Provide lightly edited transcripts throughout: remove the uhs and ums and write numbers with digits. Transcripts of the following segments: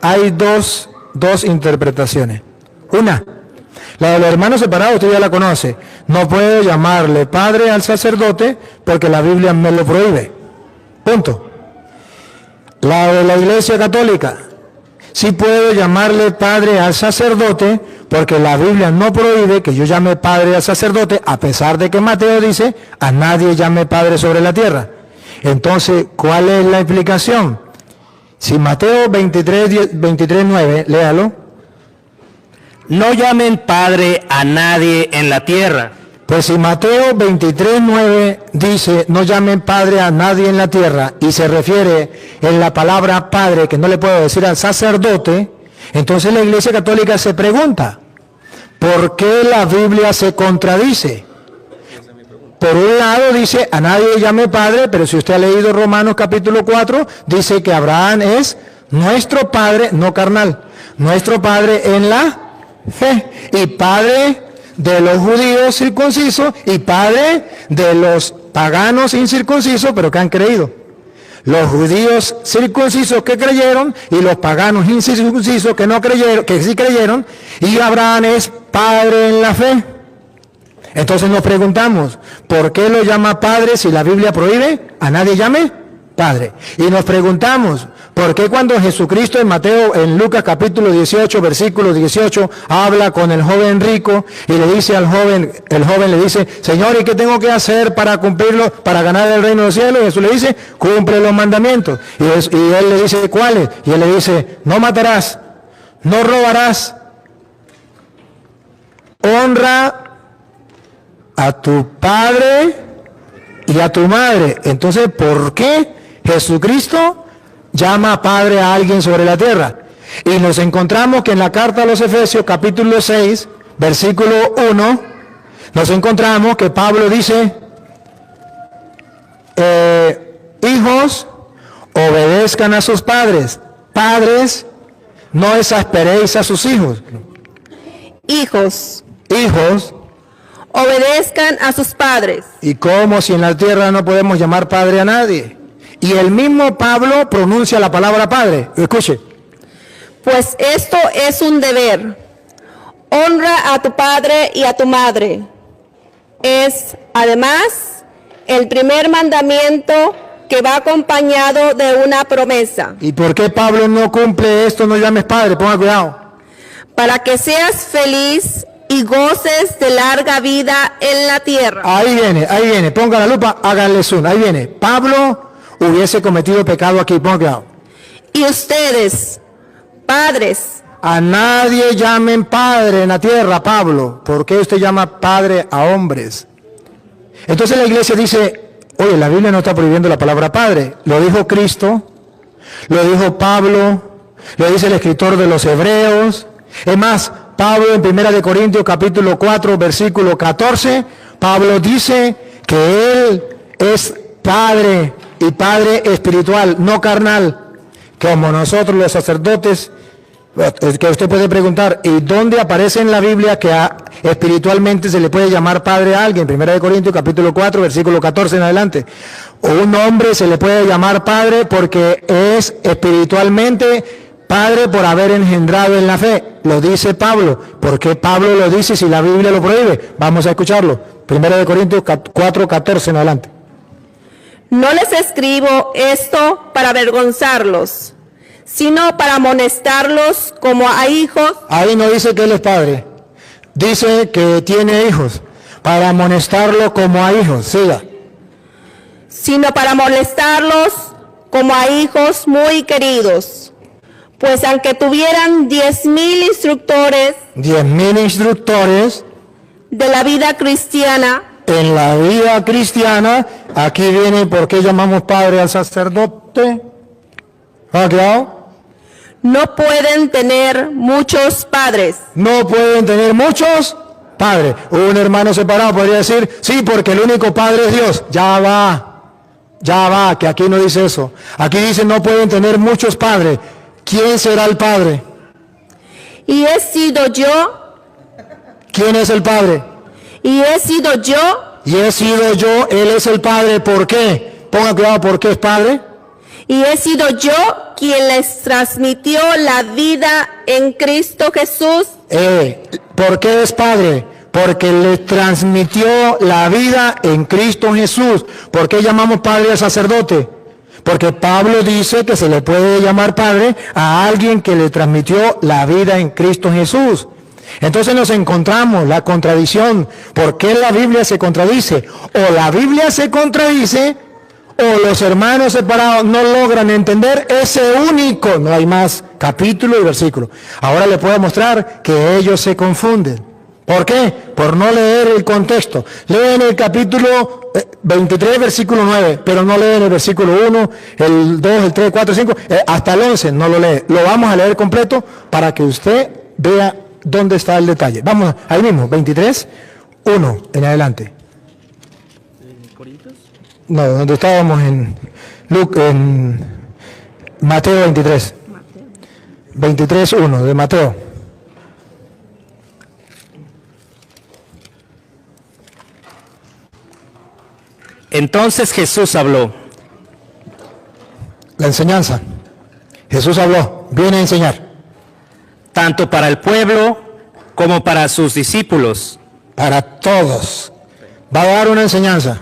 hay dos interpretaciones. Una, la de los hermanos separados, usted ya la conoce. No puedo llamarle padre al sacerdote porque la Biblia me lo prohíbe. Punto. La de la Iglesia Católica, sí puedo llamarle padre al sacerdote porque la Biblia no prohíbe que yo llame padre al sacerdote, a pesar de que Mateo dice, a nadie llame padre sobre la tierra. Entonces, ¿cuál es la explicación? Si Mateo 23:9, léalo. No llamen padre a nadie en la tierra. Pues si Mateo 23:9 dice, no llamen padre a nadie en la tierra, y se refiere en la palabra padre, que no le puedo decir al sacerdote, entonces la Iglesia Católica se pregunta, ¿por qué la Biblia se contradice? Por un lado dice, a nadie llame padre, pero si usted ha leído Romanos capítulo 4, dice que Abraham es nuestro padre, no carnal, nuestro padre en la fe, y padre de los judíos circuncisos y padre de los paganos incircuncisos, pero que han creído. Los judíos circuncisos que creyeron y los paganos incircuncisos que no creyeron, que sí creyeron, y Abraham es padre en la fe. Entonces nos preguntamos, ¿por qué lo llama padre si la Biblia prohíbe a nadie llame padre? Y nos preguntamos, ¿por qué cuando Jesucristo en Lucas capítulo 18, versículo 18, habla con el joven rico y le dice al joven, el joven le dice, Señor, ¿y qué tengo que hacer para cumplirlo, para ganar el reino de los cielos? Y Jesús le dice, cumple los mandamientos. Y él le dice, ¿cuáles? Y él le dice, no matarás, no robarás, honra a tu padre y a tu madre. Entonces, ¿por qué Jesucristo llama padre a alguien sobre la tierra? Y nos encontramos que en la carta a los Efesios, capítulo 6, versículo 1, nos encontramos que Pablo dice, hijos, obedezcan a sus padres. Padres, no exasperéis a sus hijos. Hijos, obedezcan a sus padres. ¿Y cómo si en la tierra no podemos llamar padre a nadie? Y el mismo Pablo pronuncia la palabra padre. Escuche. Pues esto es un deber. Honra a tu padre y a tu madre. Es, además, el primer mandamiento que va acompañado de una promesa. ¿Y por qué Pablo no cumple esto? No llames padre, ponga cuidado. Para que seas feliz y goces de larga vida en la tierra. Ahí viene, ponga la lupa, háganle zoom, ahí viene. Pablo hubiese cometido pecado aquí, ponga cuidado. Y ustedes, padres, a nadie llamen padre en la tierra, Pablo. ¿Por qué usted llama padre a hombres? Entonces la iglesia dice, oye, la Biblia no está prohibiendo la palabra padre. Lo dijo Cristo, lo dijo Pablo, lo dice el escritor de los Hebreos. Es más, Pablo en 1 Corintios capítulo 4, versículo 14, Pablo dice que él es padre y padre espiritual, no carnal, como nosotros los sacerdotes. Que usted puede preguntar, ¿y dónde aparece en la Biblia que espiritualmente se le puede llamar padre a alguien? 1 Corintios capítulo 4, versículo 14 en adelante. O un hombre se le puede llamar padre porque es espiritualmente padre por haber engendrado en la fe. Lo dice Pablo. ¿Por qué Pablo lo dice si la Biblia lo prohíbe? Vamos a escucharlo. 1 Corintios 4, 14 en adelante. no les escribo esto para avergonzarlos, sino para amonestarlos como a hijos. Ahí no dice que él es padre, dice que tiene hijos, para amonestarlo como a hijos, siga. Sino para amonestarlos como a hijos muy queridos. Pues aunque tuvieran 10,000 instructores, 10,000 instructores de la vida cristiana, en la vida cristiana, aquí viene por qué llamamos padre al sacerdote. ¿Ha quedado? no pueden tener muchos padres. No pueden tener muchos padres. Un hermano separado podría decir, sí, porque el único padre es Dios. Ya va, que aquí no dice eso. Aquí dice no pueden tener muchos padres. ¿Quién será el padre? Y he sido yo. ¿Quién es el padre? Y he sido yo. Y he sido yo, él es el padre. ¿Por qué? Ponga cuidado, ¿por qué es padre? y he sido yo quien les transmitió la vida en Cristo Jesús. ¿Por qué es Padre? Porque le transmitió la vida en Cristo Jesús. ¿Por qué llamamos Padre al sacerdote? Porque Pablo dice que se le puede llamar Padre a alguien que le transmitió la vida en Cristo Jesús. Entonces nos encontramos la contradicción. ¿Por qué la Biblia se contradice? O la Biblia se contradice, o los hermanos separados no logran entender ese único, no hay más, capítulo y versículo. Ahora le puedo mostrar que ellos se confunden. ¿Por qué? Por no leer el contexto. Leen el capítulo 23, versículo 9, pero no leen el versículo 1, el 2, el 3, 4, 5, hasta el 11 no lo lee. Lo vamos a leer completo para que usted vea dónde está el detalle. Vamos, ahí mismo, 23, 1 en adelante. No, donde estábamos en Mateo 23. 23, 1 de Mateo. Entonces Jesús habló. La enseñanza. Jesús habló, viene a enseñar. Tanto para el pueblo como para sus discípulos. Para todos. Va a dar una enseñanza.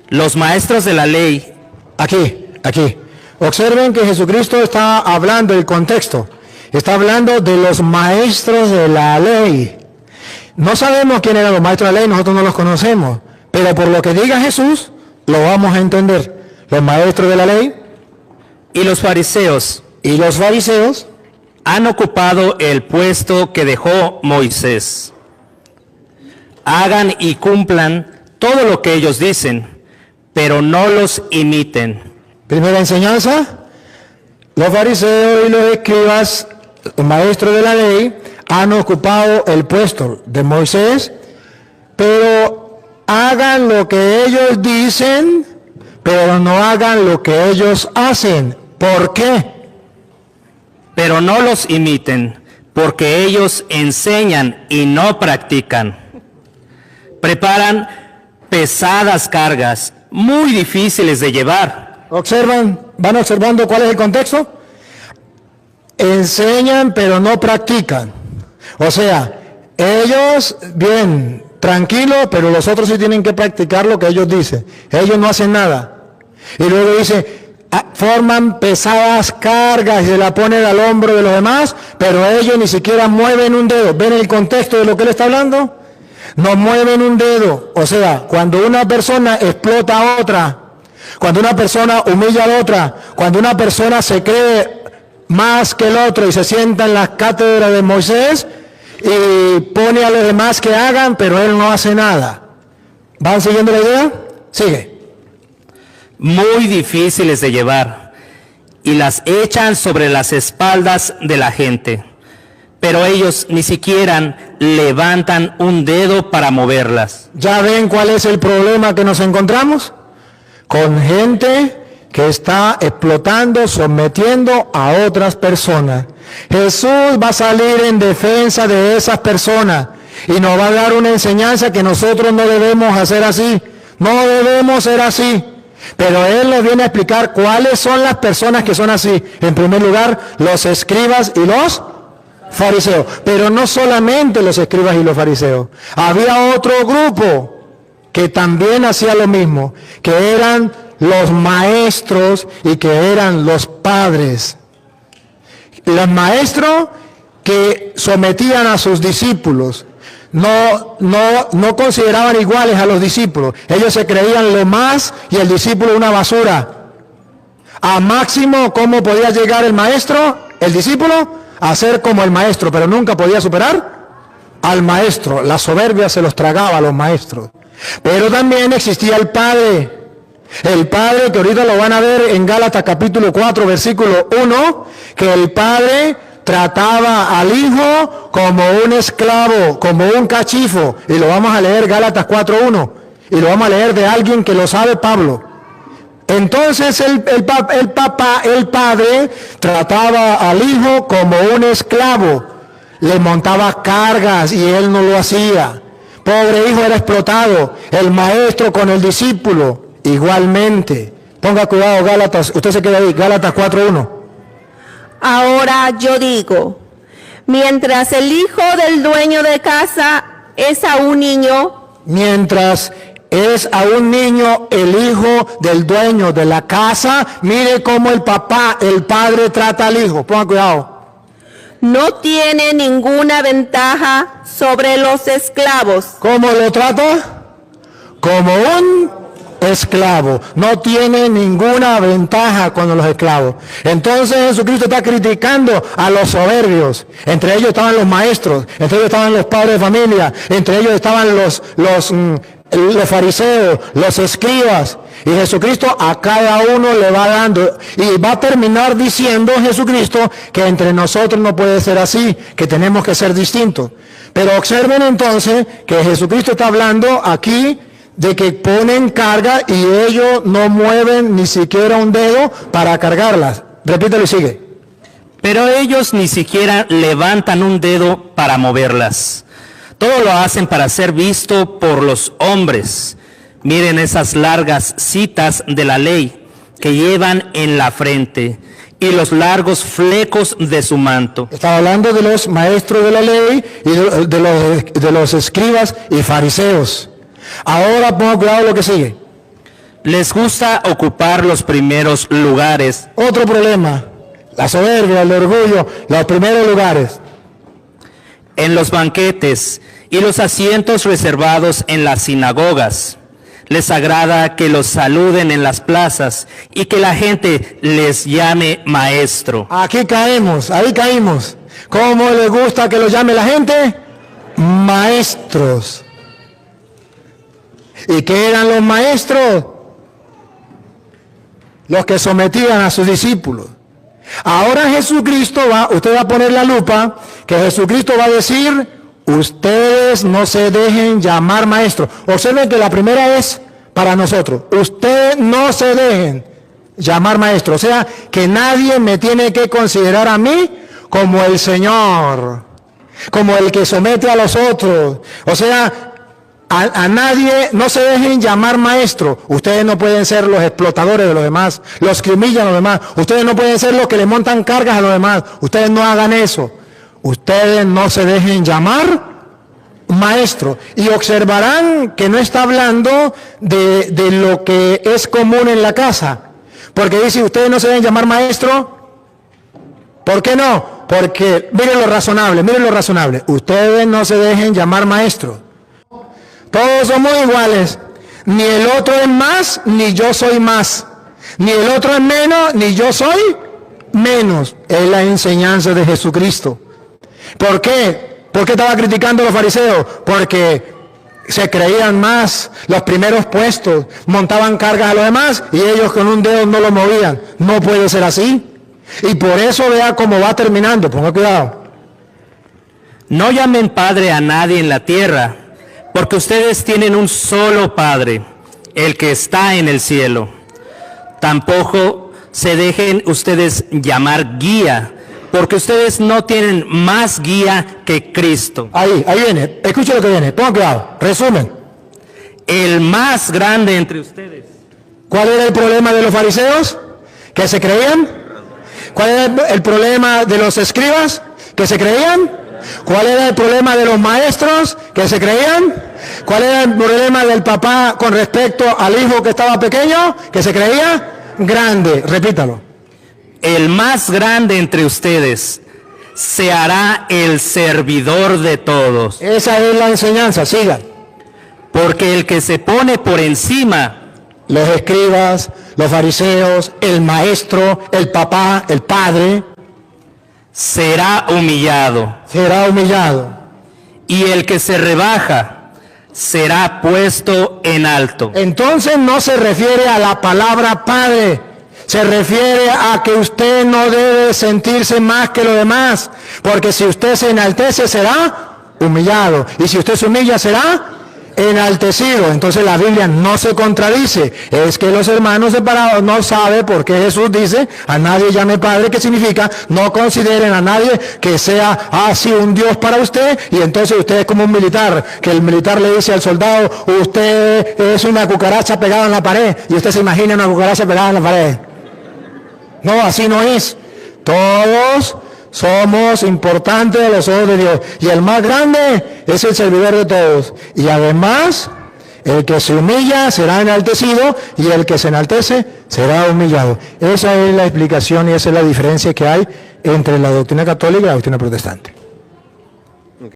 Los maestros de la ley. Aquí. Observen que Jesucristo está hablando del contexto. Está hablando de los maestros de la ley. No sabemos quién eran los maestros de la ley, nosotros no los conocemos. Pero por lo que diga Jesús, lo vamos a entender. Los maestros de la ley Y los fariseos. y los fariseos Han ocupado el puesto que dejó Moisés. Hagan y cumplan todo lo que ellos dicen, pero no los imiten. Primera enseñanza, los fariseos y los escribas, los maestros de la ley, han ocupado el puesto de Moisés, pero hagan lo que ellos dicen, pero no hagan lo que ellos hacen. ¿Por qué? Pero no los imiten, porque ellos enseñan y no practican. Preparan pesadas cargas, muy difíciles de llevar. ¿Van observando cuál es el contexto? Enseñan pero no practican. O sea, ellos, bien, tranquilos, pero los otros sí tienen que practicar lo que ellos dicen. Ellos no hacen nada. Y luego dice, forman pesadas cargas y se la ponen al hombro de los demás, pero ellos ni siquiera mueven un dedo. ¿Ven el contexto de lo que él está hablando? No mueven un dedo. O sea, cuando una persona explota a otra, cuando una persona humilla a otra, cuando una persona se cree más que el otro y se sienta en las cátedras de Moisés y pone a los demás que hagan, pero él no hace nada. ¿Van siguiendo la idea? Sigue. Muy difíciles de llevar, y las echan sobre las espaldas de la gente. Pero ellos ni siquiera levantan un dedo para moverlas. ¿Ya ven cuál es el problema que nos encontramos? Con gente que está explotando, sometiendo a otras personas. Jesús va a salir en defensa de esas personas y nos va a dar una enseñanza que nosotros no debemos hacer así. No debemos ser así. Pero Él nos viene a explicar cuáles son las personas que son así. En primer lugar, los escribas y los fariseos. Pero no solamente los escribas y los fariseos. Había otro grupo que también hacía lo mismo, que eran los maestros y que eran los padres. Los maestros que sometían a sus discípulos. No consideraban iguales a los discípulos. Ellos se creían lo más y el discípulo una basura. A máximo, ¿cómo podía llegar el maestro? El discípulo a ser como el maestro, pero nunca podía superar al maestro. La soberbia se los tragaba a los maestros. Pero también existía el Padre. El Padre, que ahorita lo van a ver en Gálatas capítulo 4, versículo 1, que el Padre trataba al Hijo como un esclavo, como un cachifo. Y lo vamos a leer Gálatas 4:1. Y lo vamos a leer de alguien que lo sabe, Pablo. Entonces el Padre trataba al Hijo como un esclavo. Le montaba cargas y él no lo hacía. Pobre hijo era explotado. El maestro con el discípulo, igualmente. Ponga cuidado, Gálatas, usted se queda ahí, Gálatas 4:1. Ahora yo digo, mientras el hijo del dueño de casa es aún niño, Mientras es a un niño el hijo del dueño de la casa, mire cómo el papá, el padre trata al hijo. Ponga cuidado. no tiene ninguna ventaja sobre los esclavos, ¿Cómo lo trata? Como un esclavo. No tiene ninguna ventaja con los esclavos. Entonces Jesucristo está criticando a los soberbios. Entre ellos estaban los maestros, entre ellos estaban los padres de familia, entre ellos estaban los fariseos, los escribas. Y Jesucristo a cada uno le va dando, y va a terminar diciendo Jesucristo que entre nosotros no puede ser así, que tenemos que ser distintos. Pero observen entonces que Jesucristo está hablando aquí de que ponen carga y ellos no mueven ni siquiera un dedo para cargarlas. Repítelo y sigue. Pero ellos ni siquiera levantan un dedo para moverlas. Todo lo hacen para ser visto por los hombres. Miren esas largas citas de la ley que llevan en la frente y los largos flecos de su manto. Estaba hablando de los maestros de la ley y de los escribas y fariseos. Ahora ponga cuidado lo que sigue. Les gusta ocupar los primeros lugares. Otro problema, la soberbia, el orgullo, los primeros lugares. En los banquetes y los asientos reservados en las sinagogas. Les agrada que los saluden en las plazas y que la gente les llame maestro. Aquí caemos, ahí caímos. ¿Cómo les gusta que los llame la gente? Maestros. ¿Y qué eran los maestros? Los que sometían a sus discípulos. Ahora Jesucristo usted va a poner la lupa, que Jesucristo va a decir, ustedes no se dejen llamar maestros. Observen que la primera es para nosotros. Ustedes no se dejen llamar maestros. O sea, que nadie me tiene que considerar a mí como el Señor, como el que somete a los otros. O sea, a nadie, no se dejen llamar maestro. Ustedes no pueden ser los explotadores de los demás, los que humillan a los demás. Ustedes no pueden ser los que le montan cargas a los demás. Ustedes no hagan eso. Ustedes no se dejen llamar maestro. Y observarán que no está hablando de lo que es común en la casa. Porque dice, ustedes no se deben llamar maestro. ¿Por qué no? Porque, miren lo razonable. Ustedes no se dejen llamar maestro. Todos somos iguales. Ni el otro es más, ni yo soy más. Ni el otro es menos, ni yo soy menos. Es la enseñanza de Jesucristo. ¿Por qué? ¿Por qué estaba criticando a los fariseos? Porque se creían más, los primeros puestos, montaban cargas a los demás y ellos con un dedo no lo movían. No puede ser así. Y por eso vea cómo va terminando. Ponga cuidado. No llamen padre a nadie en la tierra, porque ustedes tienen un solo Padre, el que está en el cielo. Tampoco se dejen ustedes llamar guía, porque ustedes no tienen más guía que Cristo. Ahí viene. Escuche lo que viene. Ponga cuidado. Resumen. El más grande entre ustedes. ¿Cuál era el problema de los fariseos? ¿Que se creían? ¿Cuál era el problema de los escribas? ¿Que se creían? ¿Cuál era el problema de los maestros que se creían? ¿Cuál era el problema del papá con respecto al hijo que estaba pequeño, que se creía grande? Repítalo. El más grande entre ustedes se hará el servidor de todos. Esa es la enseñanza, sigan. Porque el que se pone por encima, los escribas, los fariseos, el maestro, el papá, el padre, será humillado. Será humillado. Y el que se rebaja será puesto en alto. Entonces no se refiere a la palabra padre, se refiere a que usted no debe sentirse más que los demás, porque si usted se enaltece será humillado, y si usted se humilla será enaltecido. Entonces la Biblia no se contradice. Es que los hermanos separados no saben por qué Jesús dice, a nadie llame Padre, que significa no consideren a nadie que sea así un Dios para usted, y entonces usted es como un militar, que el militar le dice al soldado, usted es una cucaracha pegada en la pared, y usted se imagina una cucaracha pegada en la pared. No, así no es. Todos somos importantes a los ojos de Dios. Y el más grande es el servidor de todos. Y además, el que se humilla será enaltecido y el que se enaltece será humillado. Esa es la explicación y esa es la diferencia que hay entre la doctrina católica y la doctrina protestante.